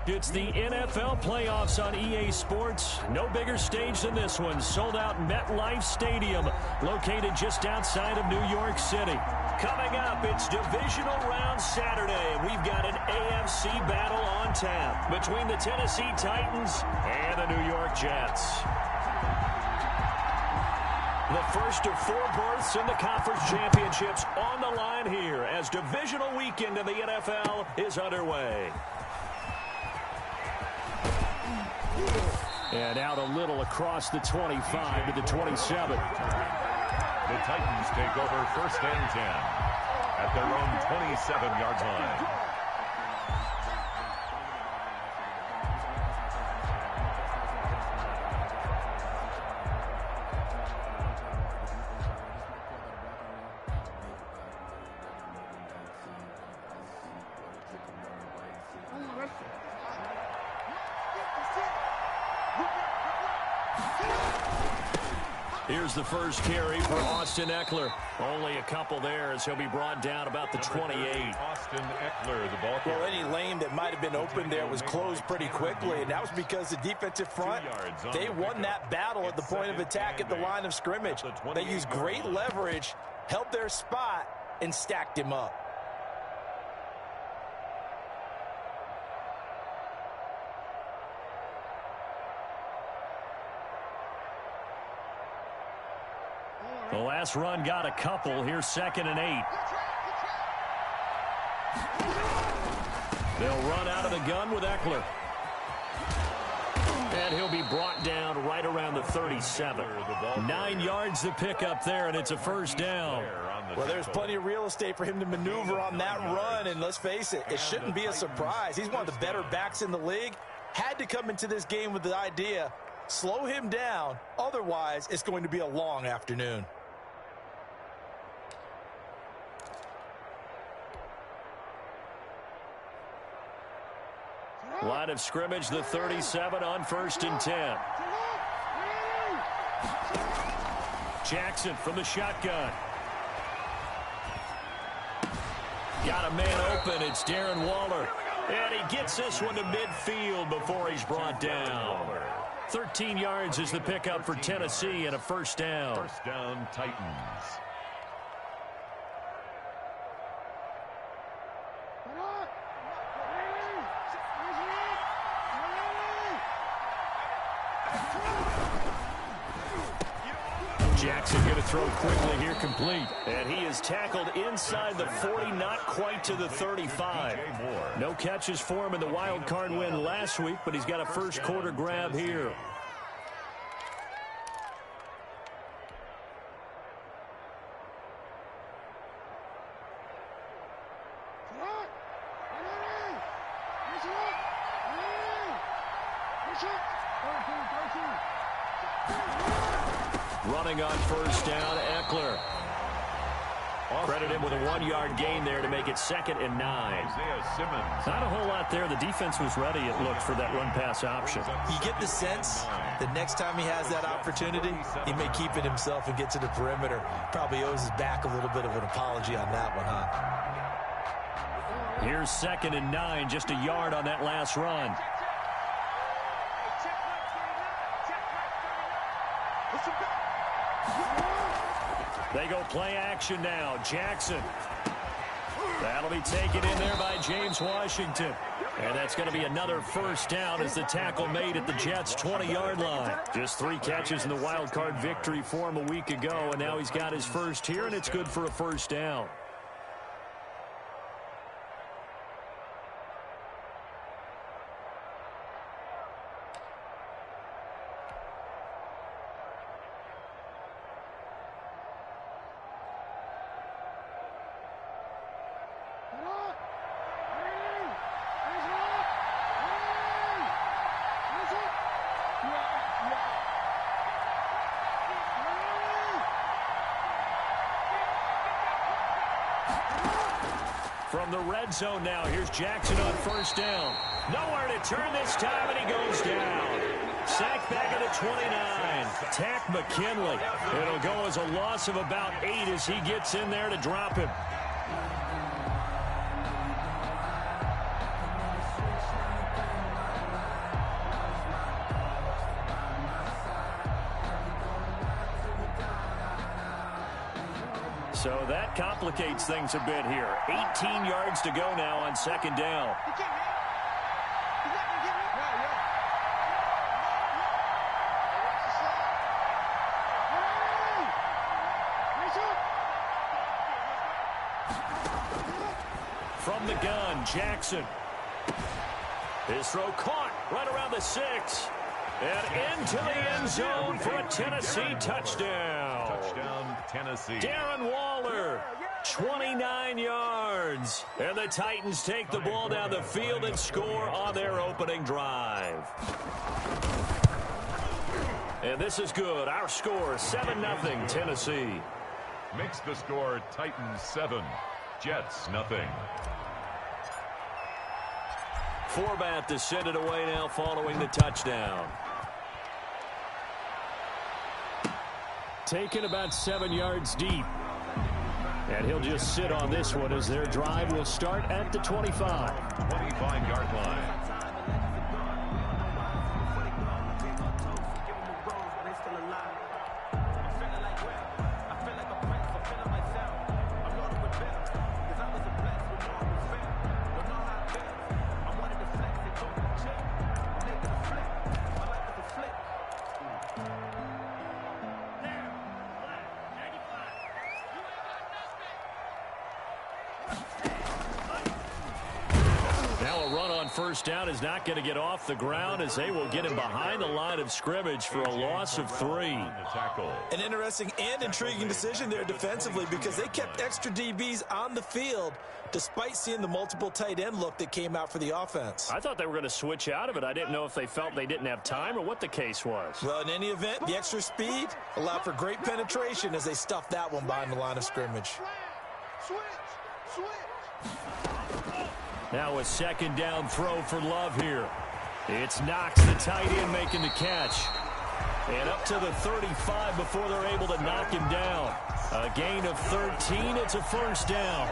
It's the NFL playoffs on EA Sports. No bigger stage than this one. Sold out MetLife Stadium, located just outside of New York City. Coming up, it's divisional round Saturday. We've got an AFC battle on tap between the Tennessee Titans and the New York Jets. The first of 4 berths in the conference championships on the line here as divisional weekend in the NFL is underway. And out a little across the 25 to the 27. The Titans take over 1st and 10 at their own 27-yard line. Here's the first carry for Austin Ekeler. Only a couple there as he'll be brought down about the 28. Austin Ekeler, the ball carrier. Well, any lane that might have been open there was closed pretty quickly, and that was because the defensive front, they won that battle at the point of attack at the line of scrimmage. They used great leverage, held their spot, and stacked him up. The last run got a couple. Here's 2nd and 8. They'll run out of the gun with Ekeler. And he'll be brought down right around the 37. 9 yards to pick up there, and it's a first down. Well, there's plenty of real estate for him to maneuver on that run, and let's face it, it shouldn't be a surprise. He's one of the better backs in the league. Had to come into this game with the idea, slow him down, otherwise it's going to be a long afternoon. Line of scrimmage, the 37 on 1st and 10. Jackson from the shotgun. Got a man open. It's Darren Waller. And he gets this one to midfield before he's brought down. 13 yards is the pickup for Tennessee and a first down. First down, Titans. Jackson going to throw quickly here, complete. And he is tackled inside the 40, not quite to the 35. No catches for him in the wild card win last week, but he's got a first quarter grab here. Running on first down, Ekeler. Credit him with a 1-yard gain there to make it 2nd and 9. Not a whole lot there. The defense was ready, it looked, for that run-pass option. You get the sense the next time he has that opportunity, he may keep it himself and get to the perimeter. Probably owes his back a little bit of an apology on that one, huh? Here's 2nd and 9, just a yard on that last run. They go play action now. Jackson. That'll be taken in there by James Washington. And that's going to be another first down as the tackle made at the Jets' 20-yard line. Just 3 catches in the wild card victory for him a week ago, and now he's got his first here, and it's good for a first down. From the red zone now, here's Jackson on first down. Nowhere to turn this time, and he goes down. Sacked back at the 29. Takk McKinley. It'll go as a loss of about 8 as he gets in there to drop him. So that complicates things a bit here. 18 yards to go now on second down. From the gun, Jackson. His throw caught right around the 6. And into the end zone for a Tennessee touchdown. Touchdown, Tennessee. Darren Waller, 29 yards. And the Titans take the ball down the field and score on their opening drive. And this is good. Our score, 7-0 Tennessee. Makes the score Titans 7, Jets 0. Forbath to send it away now following the touchdown. Taken about 7 yards deep. And he'll just sit on this one as their drive will start at the 25. 25-yard line. First down is not going to get off the ground as they will get him behind the line of scrimmage for a loss of 3. An interesting and intriguing decision there defensively because they kept extra DBs on the field despite seeing the multiple tight end look that came out for the offense. I thought they were going to switch out of it. I didn't know if they felt they didn't have time or what the case was. Well, in any event, the extra speed allowed for great penetration as they stuffed that one behind the line of scrimmage. Now a second down throw for Love here. It's Knox, the tight end, making the catch. And up to the 35 before they're able to knock him down. A gain of 13. It's a first down.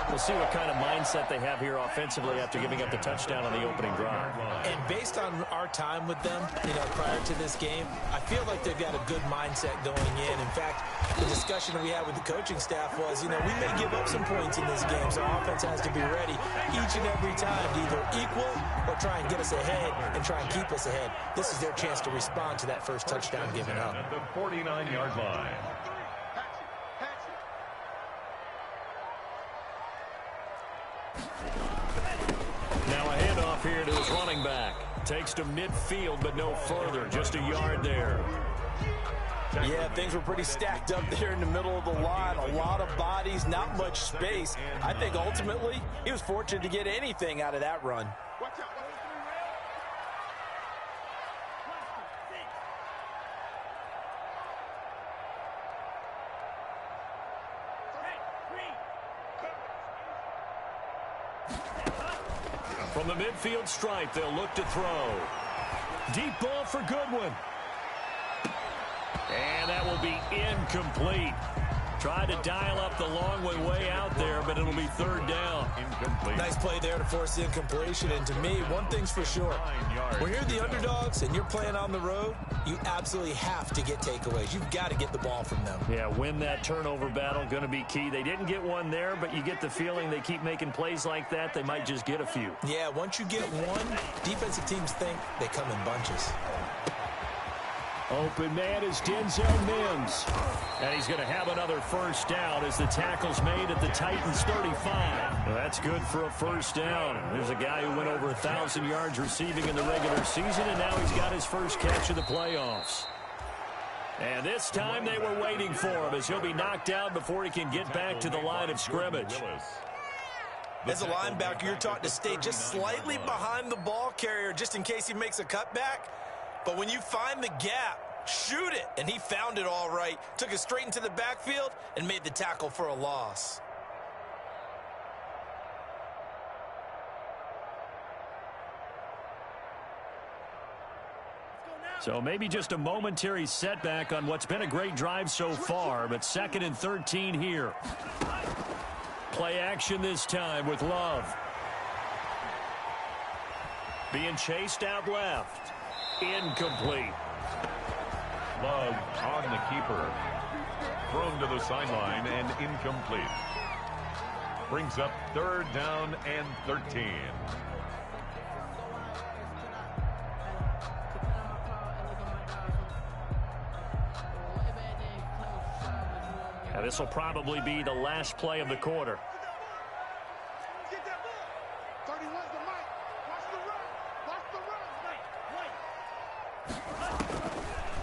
We'll see what kind of mindset they have here offensively after giving up the touchdown on the opening drive. And based on our time with them, prior to this game, I feel like they've got a good mindset going in. In fact, the discussion that we had with the coaching staff was, we may give up some points in this game, so our offense has to be ready each and every time to either equal or try and get us ahead and try and keep us ahead. This is their chance to respond to that first touchdown given up. At the 49-yard line. Now a handoff here to his running back. Takes to midfield, but no further. Just a yard there. Yeah, things were pretty stacked up there in the middle of the line. A lot of bodies, not much space. I think ultimately he was fortunate to get anything out of that run. From the midfield stripe, they'll look to throw. Deep ball for Goodwin. And that will be incomplete. Tried to dial up the long way out there, but it'll be third down. Incomplete. Nice play there to force the incompletion. And to me, one thing's for sure. When you're the underdogs and you're playing on the road, you absolutely have to get takeaways. You've got to get the ball from them. Yeah, win that turnover battle, going to be key. They didn't get one there, but you get the feeling they keep making plays like that, they might just get a few. Yeah, once you get one, defensive teams think they come in bunches. Open man is Denzel Mims. And he's going to have another first down as the tackle's made at the Titans 35. Well, that's good for a first down. There's a guy who went over 1,000 yards receiving in the regular season, and now he's got his first catch of the playoffs. And this time they were waiting for him as he'll be knocked down before he can get back to the line of scrimmage. As a linebacker, you're taught to stay just slightly behind the ball carrier just in case he makes a cutback. But when you find the gap, shoot it. And he found it all right. Took it straight into the backfield and made the tackle for a loss. So maybe just a momentary setback on what's been a great drive so far, but 2nd and 13 here. Play action this time with Love. Being chased out left. Incomplete. Love on the keeper. thrown to the sideline and incomplete. Brings up 3rd down and 13. Now this will probably be the last play of the quarter.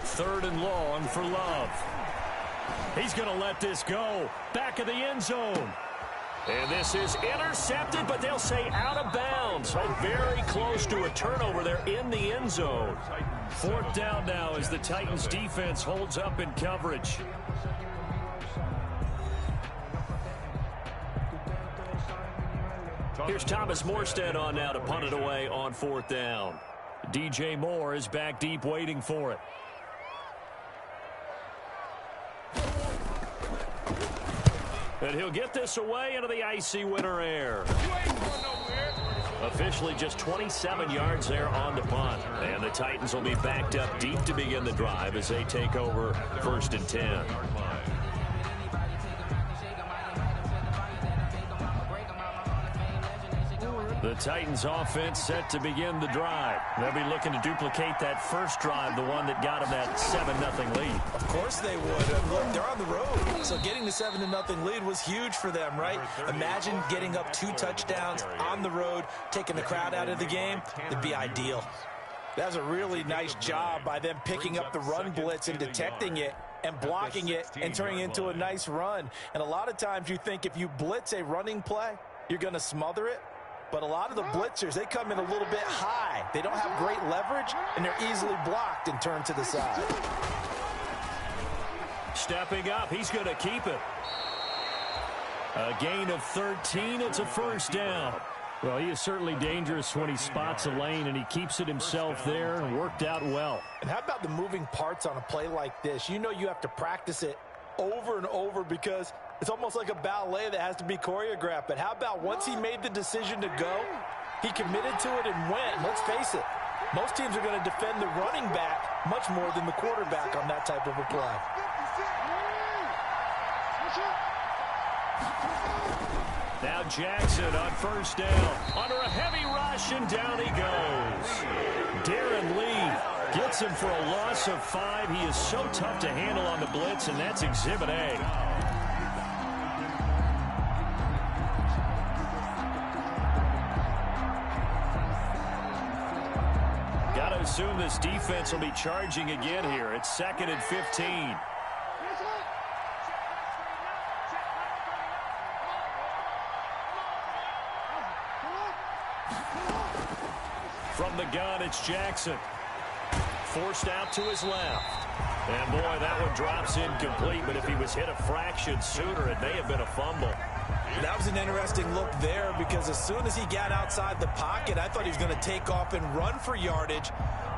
3rd and long for Love. He's going to let this go. Back of the end zone. And this is intercepted, but they'll say out of bounds. So very close to a turnover there in the end zone. 4th down now as the Titans defense holds up in coverage. Here's Thomas Morstead on now to punt it away on 4th down. DJ Moore is back deep waiting for it. And he'll get this away into the icy winter air. Officially just 27 yards there on the punt. And the Titans will be backed up deep to begin the drive as they take over 1st and 10. The Titans offense set to begin the drive. They'll be looking to duplicate that first drive, the one that got them that 7-0 lead. Of course they would. Look, they're on the road, so getting the 7-0 lead was huge for them, right? Imagine getting up 2 touchdowns on the road, taking the crowd out of the game. It'd be ideal. That was a really nice job by them picking up the run blitz and detecting it and blocking it and turning it into a nice run. And a lot of times you think if you blitz a running play, you're going to smother it. But a lot of the blitzers, they come in a little bit high. They don't have great leverage, and they're easily blocked and turned to the side. Stepping up, he's going to keep it. A gain of 13, it's a 1st down. Well, he is certainly dangerous when he spots a lane, and he keeps it himself there and worked out well. And how about the moving parts on a play like this? You know you have to practice it over and over because it's almost like a ballet that has to be choreographed. But how about once he made the decision to go, he committed to it and went. Let's face it, most teams are going to defend the running back much more than the quarterback on that type of a play. Now Jackson on 1st down. Under a heavy rush, and down he goes. Darren Lee gets him for a loss of 5. He is so tough to handle on the blitz, and that's Exhibit A. Got to assume this defense will be charging again here. It's 2nd and 15. From the gun, it's Jackson. Forced out to his left. And boy, that one drops incomplete, but if he was hit a fraction sooner, it may have been a fumble. That was an interesting look there because as soon as he got outside the pocket, I thought he was going to take off and run for yardage.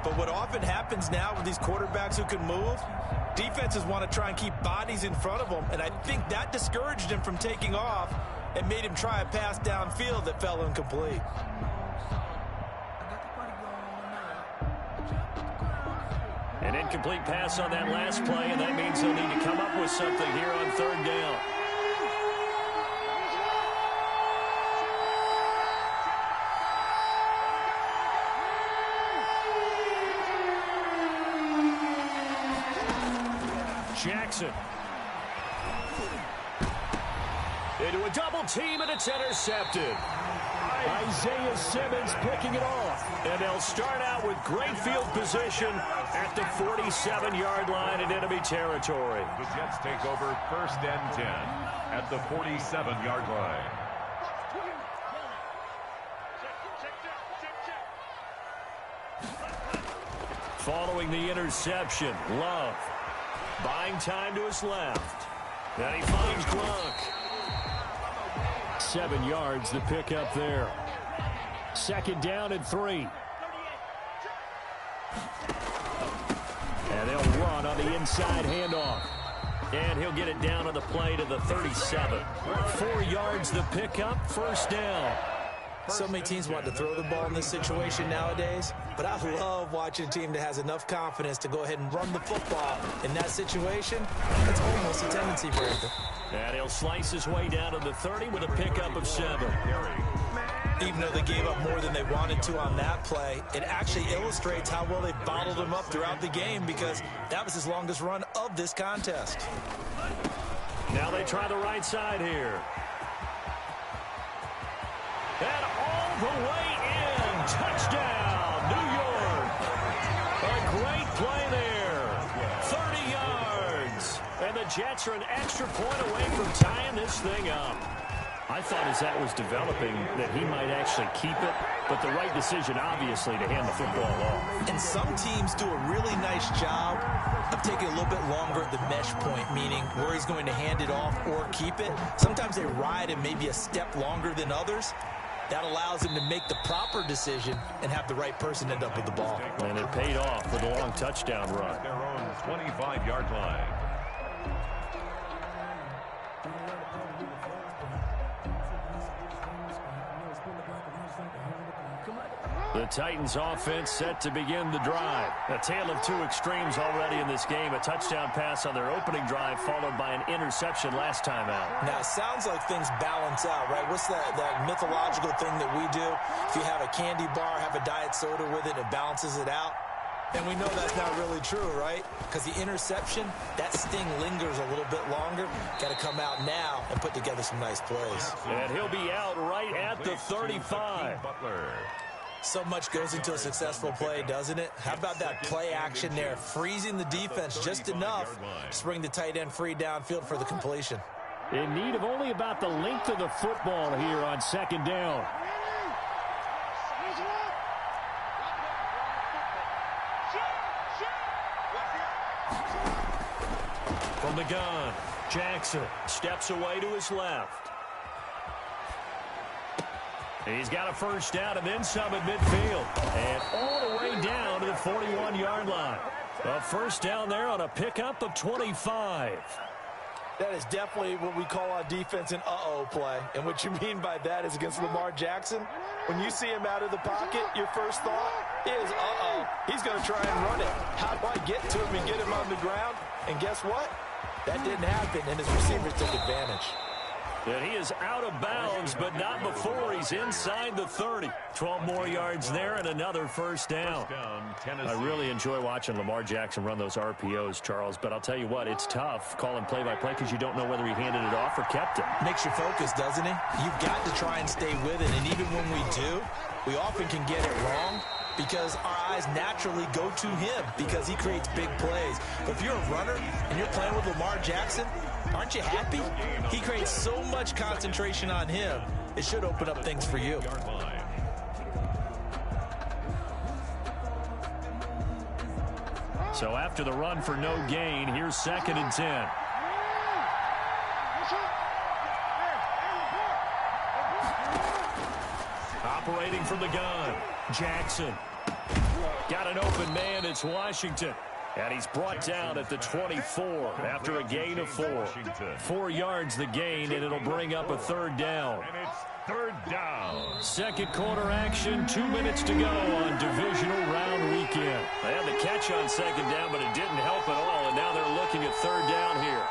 But what often happens now with these quarterbacks who can move, defenses want to try and keep bodies in front of them, and I think that discouraged him from taking off and made him try a pass downfield that fell incomplete. An incomplete pass on that last play, and that means they'll need to come up with something here on 3rd down. Jackson. Into a double team, and it's intercepted. Isaiah Simmons picking it off. And they'll start out with great field position at the 47-yard line in enemy territory. The Jets take over 1st and 10 at the 47-yard line. Following the interception, Love buying time to his left. And he finds Gronk. 7 yards the pick up there. 2nd down and 3. And they'll run on the inside handoff. And he'll get it down on the play to the 37. 4 yards the pickup, 1st down. So many teams want to throw the ball in this situation nowadays, but I love watching a team that has enough confidence to go ahead and run the football. In that situation, it's almost a tendency breaker. And he'll slice his way down to the 30 with a pickup of 7. Even though they gave up more than they wanted to on that play, it actually illustrates how well they bottled him up throughout the game, because that was his longest run of this contest. Now they try the right side here. And all the way in. Touchdown, New York. A great play there. 30 yards. And the Jets are an extra point away from tying this thing up. I thought as that was developing that he might actually keep it, but the right decision, obviously, to hand the football off. And some teams do a really nice job of taking a little bit longer at the mesh point, meaning where he's going to hand it off or keep it. Sometimes they ride him maybe a step longer than others. That allows him to make the proper decision and have the right person end up with the ball. And it paid off with a long touchdown run. Their own 25-yard line. The Titans offense set to begin the drive. A tale of two extremes already in this game. A touchdown pass on their opening drive followed by an interception last time out. Now, it sounds like things balance out, right? What's that mythological thing that we do? If you have a candy bar, have a diet soda with it, it balances it out. And we know that's not really true, right? Because the interception, that sting lingers a little bit longer. Got to come out now and put together some nice plays. And he'll be out right at the 35. Butler. So much goes into a successful play, doesn't it? How about that play action there, freezing the defense just enough to bring the tight end free downfield for the completion. In need of only about the length of the football here on second down. From the gun, Jackson steps away to his left. He's got a first down and then some at midfield. And all the way down to the 41-yard line. A first down there on a pickup of 25. That is definitely what we call on defense an uh-oh play. And what you mean by that is against Lamar Jackson, when you see him out of the pocket, your first thought is, uh-oh, he's going to try and run it. How do I get to him and get him on the ground? And guess what? That didn't happen, and his receivers took advantage. And he is out of bounds, but not before he's inside the 30. 12 more yards there and another first down. I really enjoy watching Lamar Jackson run those RPOs, Charles, but I'll tell you what, it's tough calling play-by-play because you don't know whether he handed it off or kept it. Makes you focus, doesn't it? You've got to try and stay with it, and even when we do, we often can get it wrong because our eyes naturally go to him because he creates big plays. But if you're a runner and you're playing with Lamar Jackson, aren't you happy? He creates so much concentration on him, it should open up things for you. So after the run for no gain, here's 2nd and 10. Operating from the gun, Jackson. Got an open man, it's Washington. And he's brought down at the 24 after a gain of 4. 4 yards the gain, and it'll bring up a third down. And it's third down. Second quarter action, 2 minutes to go on divisional round weekend. They had the catch on second down, but it didn't help at all, and now they're looking at third down here.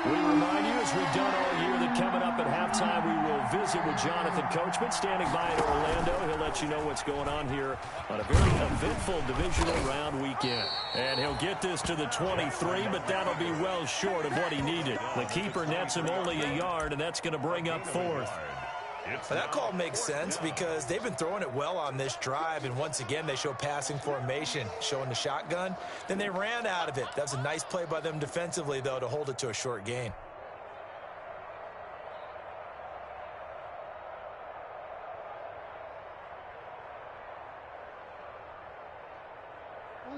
We remind you, as we've done all year, that coming up at halftime, we will visit with Jonathan Coachman, standing by in Orlando. He'll let you know what's going on here on a very eventful divisional round weekend. And he'll get this to the 23, but that'll be well short of what he needed. The keeper nets him only a yard, and that's going to bring up 4th. That call makes sense because they've been throwing it well on this drive, and once again they show passing formation, showing the shotgun. Then they ran out of it. That was a nice play by them defensively, though, to hold it to a short gain.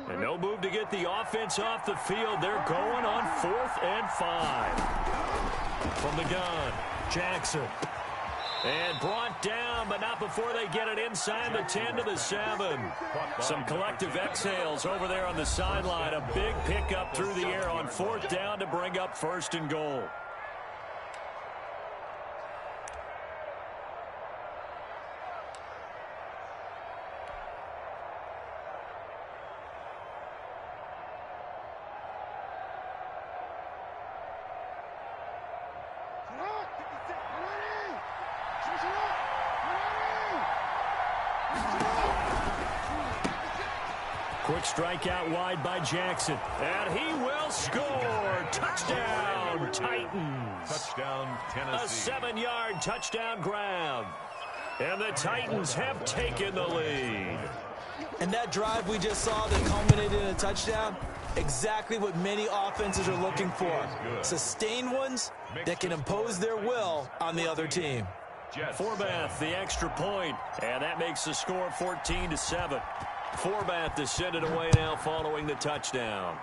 And no move to get the offense off the field. They're going on 4th and 5. From the gun, Jackson. And brought down, but not before they get it inside the 10 to the 7. Some collective exhales over there on the sideline. A big pickup through the air on 4th down to bring up 1st and goal. Quick strike out wide by Jackson. And he will score. Touchdown, Titans. Touchdown, Tennessee. A 7-yard touchdown grab. And the Titans have taken the lead. And that drive we just saw that culminated in a touchdown, exactly what many offenses are looking for. Sustained ones that can impose their will on the other team. Forbath, the extra point, and that makes the score 14-7. Forbath to send it away now following the touchdown.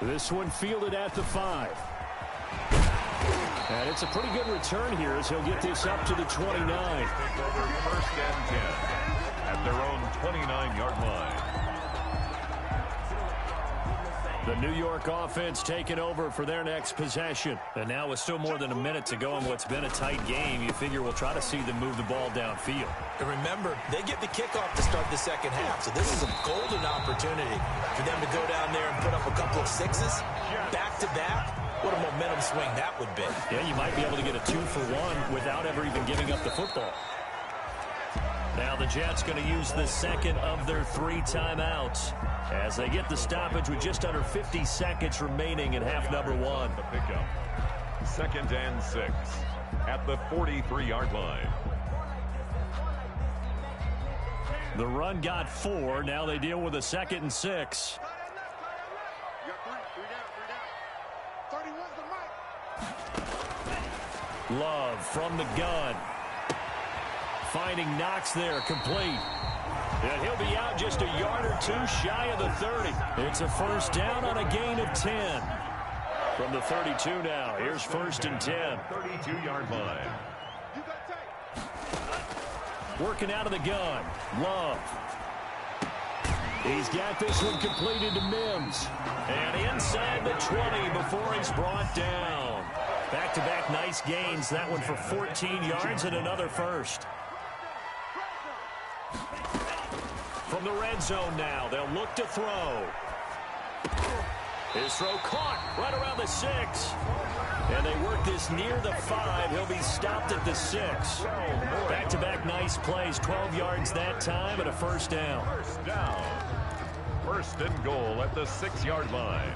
This one fielded at the 5. And it's a pretty good return here as he'll get this up to the 29. Take over first and 10 at their own 29-yard line. The New York offense taking over for their next possession. And now with still more than a minute to go in what's been a tight game, you figure we'll try to see them move the ball downfield. And remember, they get the kickoff to start the second half, so this is a golden opportunity for them to go down there and put up a couple of sixes back-to-back. What a momentum swing that would be. Yeah, you might be able to get a 2-for-1 without ever even giving up the football. Now the Jets going to use the second of their 3 timeouts as they get the stoppage with just under 50 seconds remaining in half number 1. The pickup. 2nd and 6 at the 43-yard line. The run got 4. Now they deal with a 2nd and 6. Love from the gun. Finding Knox there, complete. And he'll be out just a yard or 2 shy of the 30. It's a first down on a gain of 10. From the 32 now, here's 1st and 10. 32-yard line. Working out of the gun, Love. He's got this one completed to Mims. And inside the 20 before he's brought down. Back-to-back nice gains. That one for 14 yards and another first. From the red zone now, they'll look to throw. His throw caught right around the 6. And they work this near the 5. He'll be stopped at the 6. Back-to-back nice plays. 12 yards that time and a first down. First down. 1st and goal at the 6-yard line.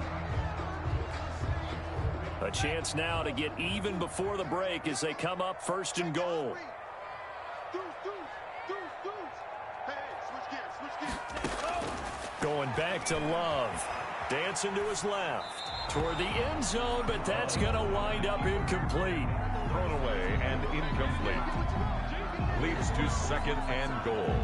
A chance now to get even before the break as they come up 1st and goal. Going back to Love. Dancing to his left. Toward the end zone, but that's going to wind up incomplete. Thrown away and incomplete. Leads to 2nd and goal.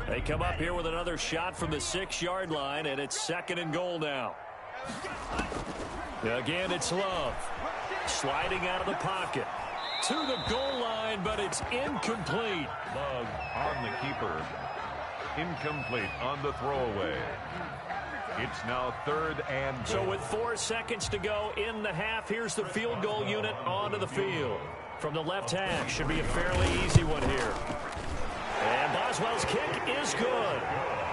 They come up here with another shot from the 6-yard line, and it's 2nd and goal now. Again, it's Love. Sliding out of the pocket. To the goal line, but it's incomplete. Love on the keeper. Incomplete on the throwaway. It's now 3rd and goal. So with 4 seconds to go in the half, here's the field goal unit onto the field. From the left hash, should be a fairly easy one here. And Boswell's kick is good.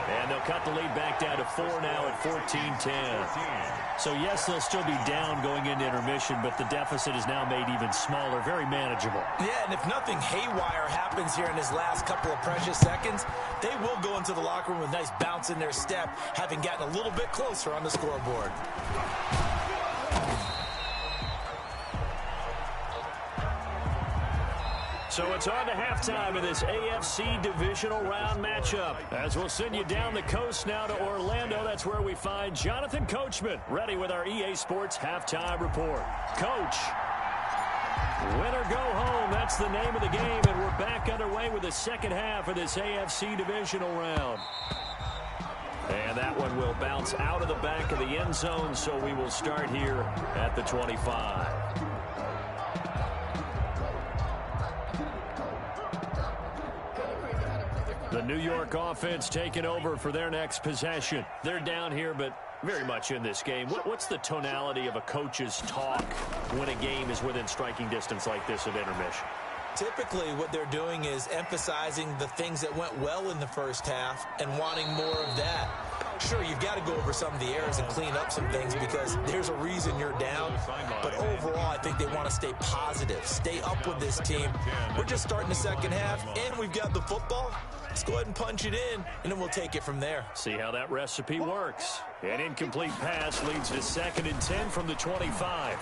And they'll cut the lead back down to 4 now at 14-10. So, yes, they'll still be down going into intermission, but the deficit is now made even smaller, very manageable. Yeah, and if nothing haywire happens here in his last couple of precious seconds, they will go into the locker room with a nice bounce in their step, having gotten a little bit closer on the scoreboard. So it's on to halftime of this AFC divisional round matchup. As we'll send you down the coast now to Orlando, that's where we find Jonathan Coachman, ready with our EA Sports halftime report. Coach, win or go home, that's the name of the game, and we're back underway with the second half of this AFC divisional round. And that one will bounce out of the back of the end zone, so we will start here at the 25. The New York offense taking over for their next possession. They're down here, but very much in this game. What's the tonality of a coach's talk when a game is within striking distance like this of intermission? Typically, what they're doing is emphasizing the things that went well in the first half and wanting more of that. Sure, you've got to go over some of the errors and clean up some things because there's a reason you're down. But overall, I think they want to stay positive, stay up with this team. We're just starting the second half, and we've got the football. Let's go ahead and punch it in, and then we'll take it from there. See how that recipe works. An incomplete pass leads to 2nd and 10 from the 25.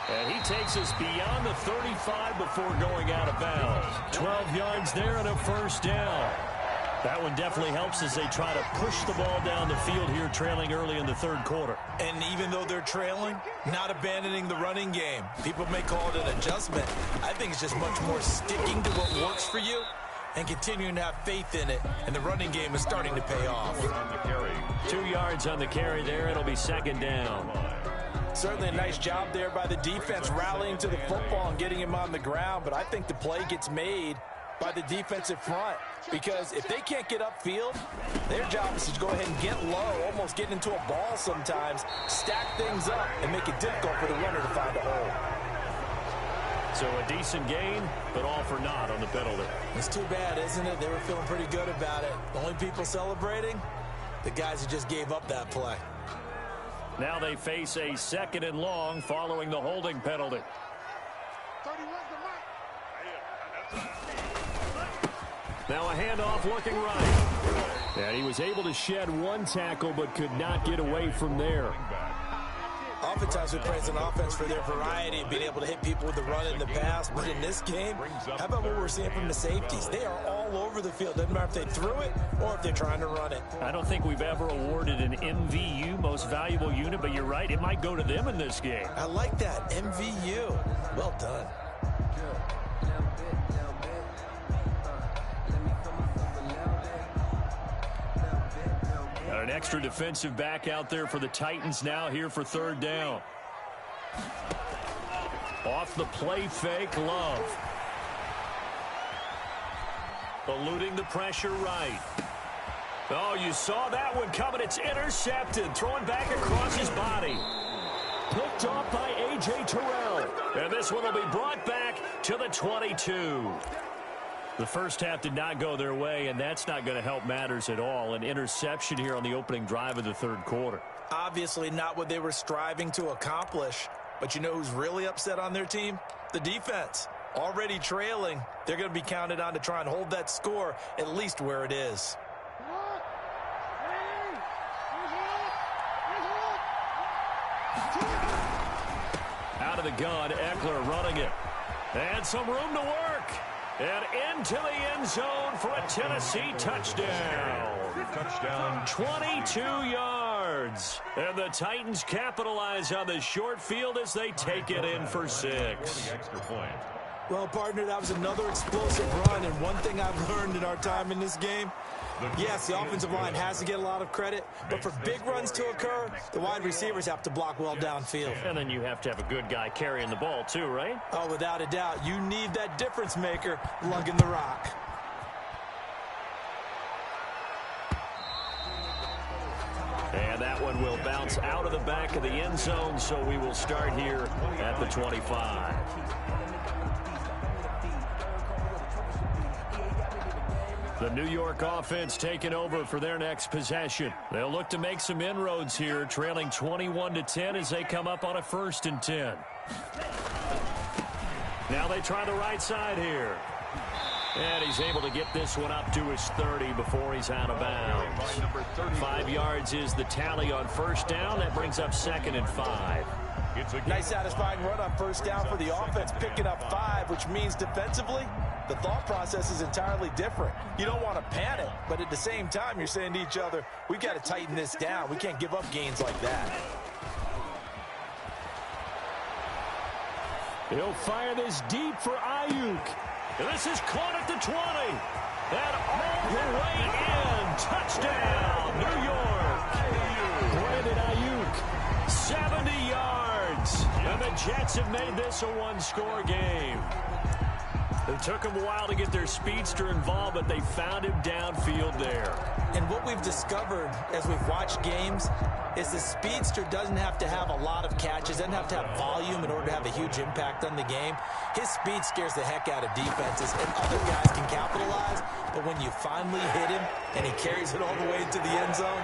And he takes us beyond the 35 before going out of bounds. 12 yards there and a first down. That one definitely helps as they try to push the ball down the field here, trailing early in the third quarter. And even though they're trailing, not abandoning the running game. People may call it an adjustment. I think it's just much more sticking to what works for you and continuing to have faith in it. And the running game is starting to pay off. 2 yards on the carry there. It'll be 2nd down. Certainly a nice job there by the defense rallying to the football and getting him on the ground. But I think the play gets made by the defensive front, because if they can't get upfield, their job is to go ahead and get low, almost get into a ball sometimes, stack things up, and make it difficult for the runner to find a hole. So a decent gain, but all for naught on the penalty. It's too bad, isn't it? They were feeling pretty good about it. The only people celebrating, the guys who just gave up that play. Now they face a 2nd and long following the holding penalty. Now a handoff looking right. And he was able to shed one tackle but could not get away from there. Oftentimes we praise an offense for their variety of being able to hit people with the run and the pass. But in this game, how about what we're seeing from the safeties? They are all over the field. Doesn't matter if they threw it or if they're trying to run it. I don't think we've ever awarded an MVU, most valuable unit, but you're right, it might go to them in this game. I like that, MVU. Well done. Got an extra defensive back out there for the Titans now here for 3rd down. Off the play fake, Love. Eluding the pressure right. Oh, you saw that one coming. It's intercepted. Throwing back across his body. Picked off by A.J. Terrell. And this one will be brought back to the 22. The first half did not go their way, and that's not going to help matters at all. An interception here on the opening drive of the third quarter. Obviously not what they were striving to accomplish. But you know who's really upset on their team? The defense. Already trailing, they're going to be counted on to try and hold that score at least where it is. Out of the gun, Eckler running it. And some room to work. And into the end zone for a Tennessee touchdown. Touchdown. 22 yards. And the Titans capitalize on the short field as they take it in for 6. Extra point. Well, partner, that was another explosive run. And one thing I've learned in our time in this game, yes, the offensive line has to get a lot of credit, but for big runs to occur, the wide receivers have to block well downfield. And then you have to have a good guy carrying the ball too, right? Oh, without a doubt. You need that difference maker lugging the rock. And that one will bounce out of the back of the end zone, so we will start here at the 25. The New York offense taking over for their next possession. They'll look to make some inroads here, trailing 21-10 as they come up on a 1st and 10. Now they try the right side here. And he's able to get this one up to his 30 before he's out of bounds. 5 yards is the tally on 1st down. That brings up 2nd and 5. Nice satisfying run on 1st down for the offense, picking up 5, which means defensively, the thought process is entirely different. You don't want to panic, but at the same time, you're saying to each other, we've got to tighten this down. We can't give up gains like that. He'll fire this deep for Ayuk. And this is caught at the 20. And all the way in. Touchdown, New York. Brandon Ayuk, 70 yards. And the Jets have made this a one-score game. It took them a while to get their speedster involved, but they found him downfield there. And what we've discovered as we've watched games is the speedster doesn't have to have a lot of catches, doesn't have to have volume in order to have a huge impact on the game. His speed scares the heck out of defenses, and other guys can capitalize. But when you finally hit him and he carries it all the way into the end zone,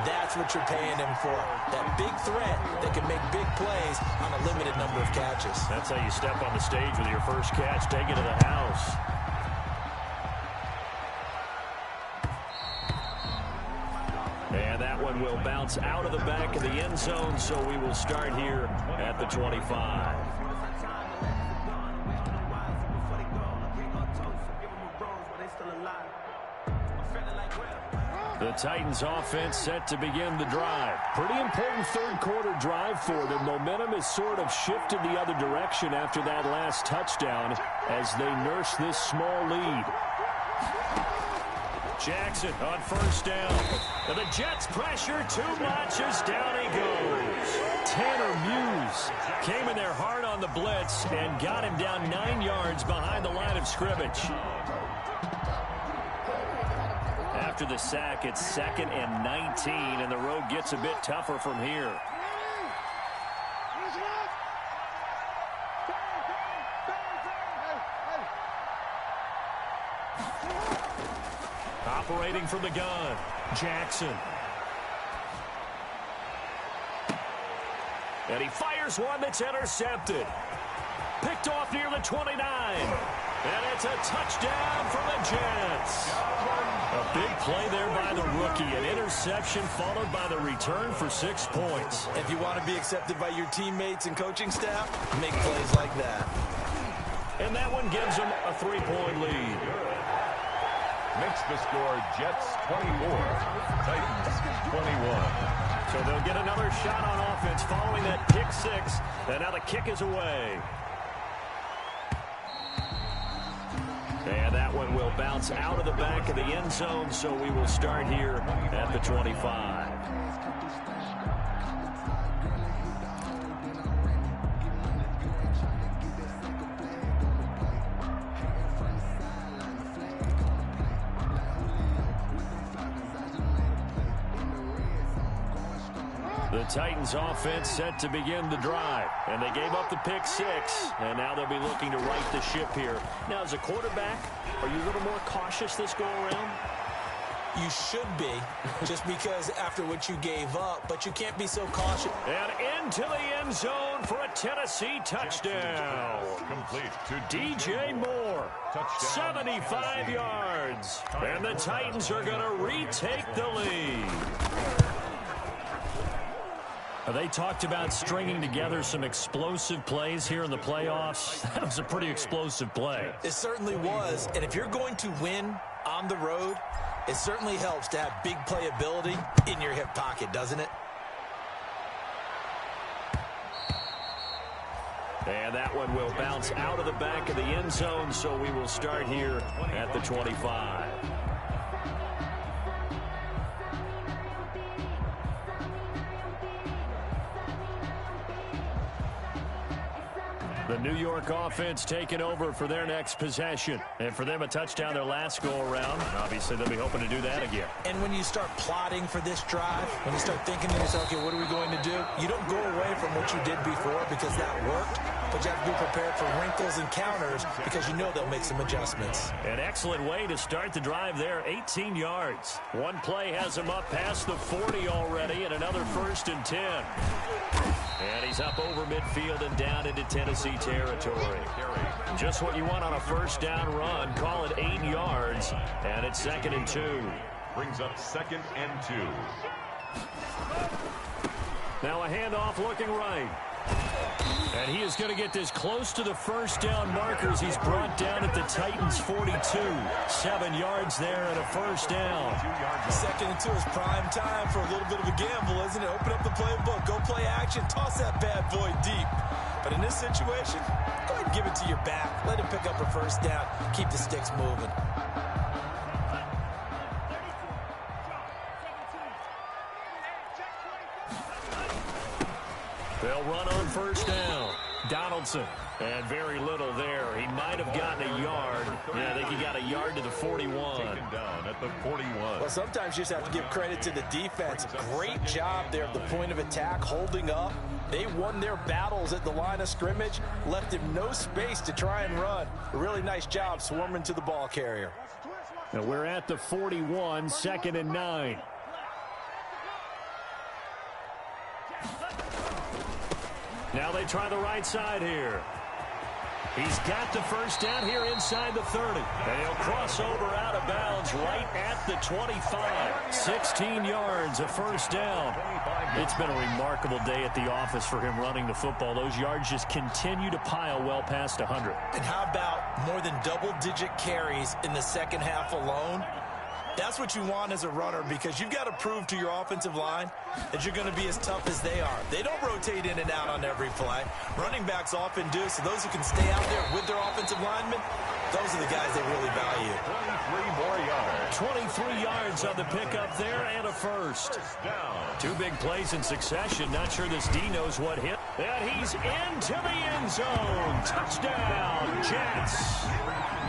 that's what you're paying him for. That big threat that can make big plays on a limited number of catches. That's how you step on the stage with your first catch. Take it to the house. And that one will bounce out of the back of the end zone, so we will start here at the 25. The Titans offense set to begin the drive. Pretty important third quarter drive for them. Momentum has sort of shifted the other direction after that last touchdown as they nurse this small lead. Jackson on first down. And the Jets pressure too much as down he goes. Tanner Muse came in there hard on the blitz and got him down 9 yards behind the line of scrimmage. After the sack, it's 2nd and 19, and the road gets a bit tougher from here. Operating from the gun, Jackson. And he fires one that's intercepted. Picked off near the 29. And it's a touchdown for the Jets. A big play there by the rookie. An interception followed by the return for 6 points. If you want to be accepted by your teammates and coaching staff, make plays like that. And that one gives them a 3-point lead. Makes the score Jets 24, Titans 21. So they'll get another shot on offense following that pick 6. And now the kick is away. And that one will bounce out of the back of the end zone, so we will start here at the 25. The Titans offense set to begin the drive, and they gave up the pick 6, and now they'll be looking to right the ship here. Now, as a quarterback, are you a little more cautious this go-around? You should be, just because after what you gave up, but you can't be so cautious. And into the end zone for a Tennessee touchdown. Complete to DJ Moore, Touchdown, 75 yards, and the Titans are going to retake the lead. They talked about stringing together some explosive plays here in the playoffs. That was a pretty explosive play. It certainly was, and if you're going to win on the road, it certainly helps to have big playability in your hip pocket, doesn't it? And that one will bounce out of the back of the end zone, so we will start here at the 25. The New York offense taking over for their next possession. And for them, a touchdown their last go-around. Obviously, they'll be hoping to do that again. And when you start plotting for this drive, when you start thinking to yourself, okay, what are we going to do? You don't go away from what you did before because that worked, but you have to be prepared for wrinkles and counters because you know they'll make some adjustments. An excellent way to start the drive there, 18 yards. One play has him up past the 40 already, and another 1st and 10. And he's up over midfield and down into Tennessee territory. Just what you want on a first down run. Call it 8 yards, and it's 2nd and 2. brings up 2nd and 2. Now a handoff looking right. And he is going to get this close to the first down markers. He's brought down at the Titans 42. 7 yards there and a first down. 2nd and 2 is prime time for a little bit of a gamble, isn't it? Open up the playbook, go play action, toss that bad boy deep. But in this situation, go ahead and give it to your back. Let him pick up a first down. Keep the sticks moving. They'll run on first down. Donaldson And very little there. He might have gotten a yard. Yeah, I think he got a yard to the 41. Taken down at the 41. Well, sometimes you just have to give credit to the defense. Great job there at the point of attack, holding up. They won their battles at the line of scrimmage, left him no space to try and run. A really nice job swarming to the ball carrier. Now we're at the 41, 2nd and 9. Now they try the right side here. He's got the first down here inside the 30. And he'll cross over out of bounds right at the 25. 16 yards, a first down. It's been a remarkable day at the office for him running the football. Those yards just continue to pile well past 100. And how about more than double-digit carries in the second half alone? That's what you want as a runner, because you've got to prove to your offensive line that you're going to be as tough as they are. They don't rotate in and out on every play. Running backs often do, so those who can stay out there with their offensive linemen, those are the guys they really value. 23 more yards. 23 yards on the pickup there and a first. Two big plays in succession. Not sure this D knows what hit. And he's into the end zone. Touchdown, Jets.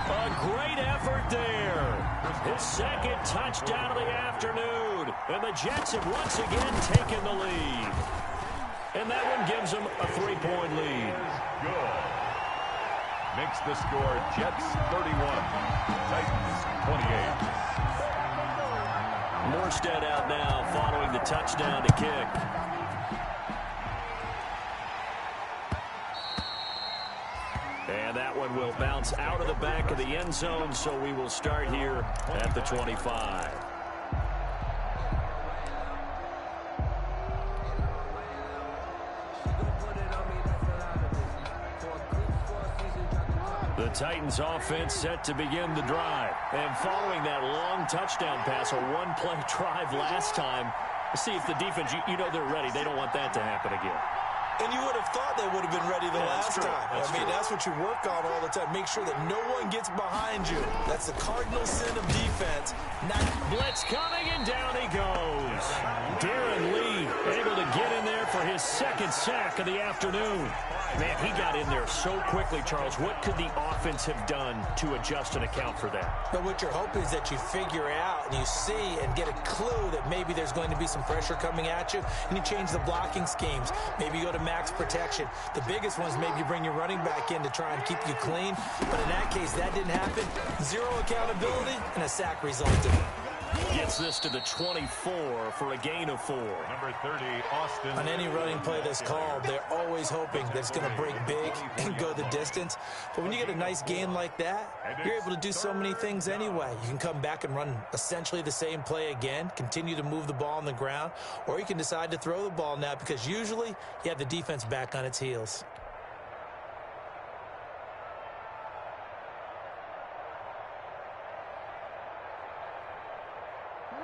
A great effort there. His second touchdown of the afternoon. And the Jets have once again taken the lead. And that one gives them a 3-point lead. Good. Makes the score Jets 31, Titans 28. Morstead out now following the touchdown to kick. And that one will bounce out of the back of the end zone, so we will start here at the 25. The Titans offense set to begin the drive. And following that long touchdown pass, a one-play drive last time, see if the defense, you know they're ready. They don't want that to happen again. And you would have thought they would have been ready the last time. That's what you work on all the time. Make sure that no one gets behind you. That's the cardinal sin of defense. Blitz coming, and down he goes. Darren Lee able to get in there for his second sack of the afternoon. Man, he got in there so quickly, Charles. What could the offense have done to adjust and account for that? But what you're hoping is that you figure out and you see and get a clue that maybe there's going to be some pressure coming at you, and you change the blocking schemes. Maybe you go to max protection. The biggest one is maybe you bring your running back in to try and keep you clean. But in that case, that didn't happen. Zero accountability, and a sack resulted. Gets this to the 24 for a gain of 4. Number 30, Austin. On any running play that's called, they're always hoping that it's going to break big and go the distance. But when you get a nice gain like that, you're able to do so many things anyway. You can come back and run essentially the same play again, continue to move the ball on the ground, or you can decide to throw the ball now, because usually you have the defense back on its heels.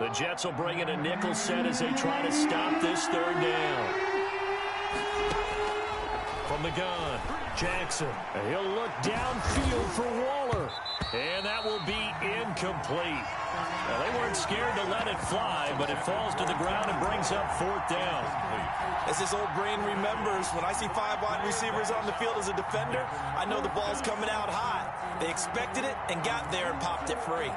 The Jets will bring in a nickel set as they try to stop this third down. From the gun, Jackson. He'll look downfield for Waller. And that will be incomplete. Now, they weren't scared to let it fly, but it falls to the ground and brings up 4th down. As this old brain remembers, when I see 5 wide receivers on the field as a defender, I know the ball's coming out high. They expected it and got there and popped it free.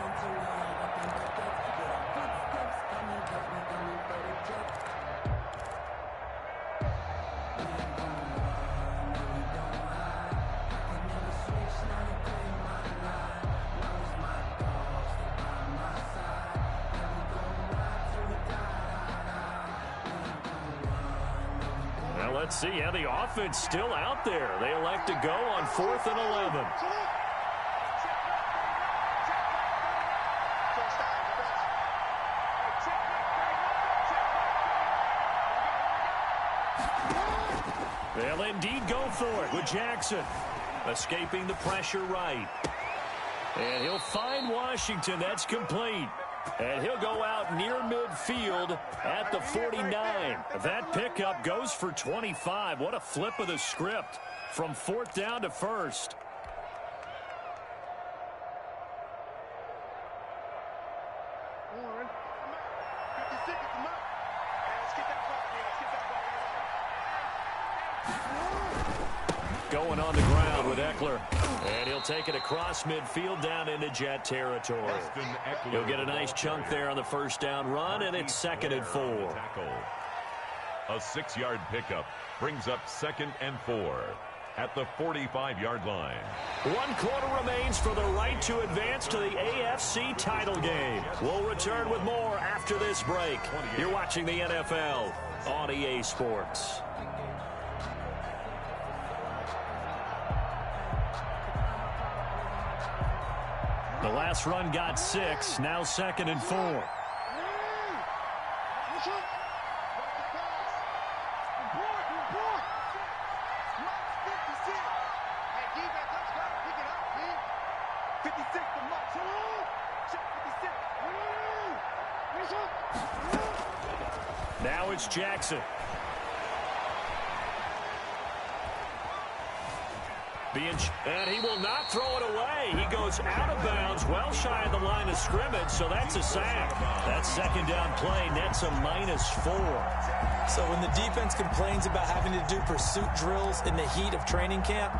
Let's see, yeah, the offense still out there. They elect to go on 4th and 11. They'll indeed go for it with Jackson. Escaping the pressure right. And he'll find Washington. That's complete. And he'll go out near midfield at the 49. That pickup goes for 25. What a flip of the script from 4th down to 1st. Going on the ground with Eckler. And he'll take it across midfield down into Jet territory. He'll get a nice chunk there on the first down run, and it's 2nd and 4. A 6-yard pickup brings up 2nd and 4 at the 45-yard line. 1 quarter remains for the right to advance to the AFC title game. We'll return with more after this break. You're watching the NFL on EA Sports. The last run got 6, now 2nd and 4. Now it's Jackson. And he will not throw it away. He goes out of bounds, well shy of the line of scrimmage, so that's a sack. That 2nd down play nets a -4. So when the defense complains about having to do pursuit drills in the heat of training camp,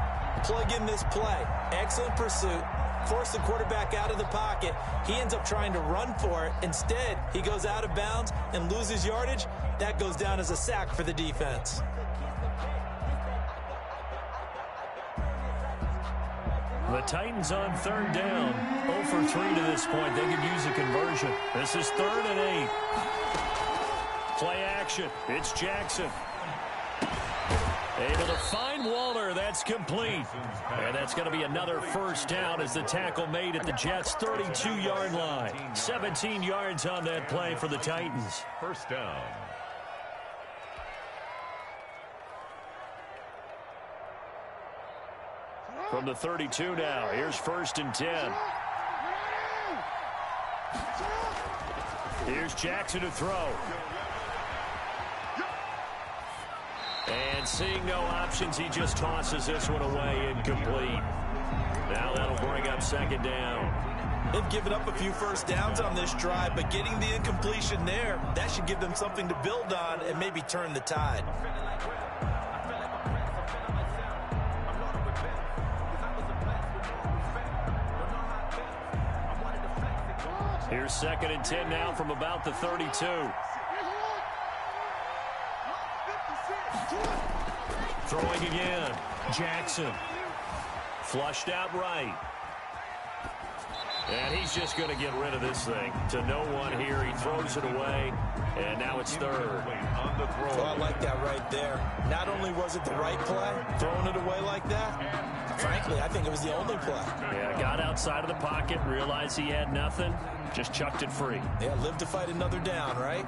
plug in this play. Excellent pursuit. Force the quarterback out of the pocket. He ends up trying to run for it. Instead, he goes out of bounds and loses yardage. That goes down as a sack for the defense. The Titans on 3rd down. 0 for 3 to this point. They could use a conversion. This is 3rd and 8. Play action. It's Jackson. Able to find Waller. That's complete. And that's going to be another first down as the tackle made at the Jets' 32-yard line. 17 yards on that play for the Titans. First down. From the 32 now, here's 1st and 10. Here's Jackson to throw. And seeing no options, he just tosses this one away incomplete. Now that'll bring up 2nd down. They've given up a few first downs on this drive, but getting the incompletion there, that should give them something to build on and maybe turn the tide. Here's 2nd and 10 now from about the 32. Throwing again. Jackson. Flushed out right. And he's just going to get rid of this thing. To no one here. He throws it away. And now it's 3rd. On the throw. Oh, I like that right there. Not only was it the right play, throwing it away like that, frankly, I think it was the only play. Yeah, got outside of the pocket, realized he had nothing, just chucked it free. Yeah, live to fight another down, right?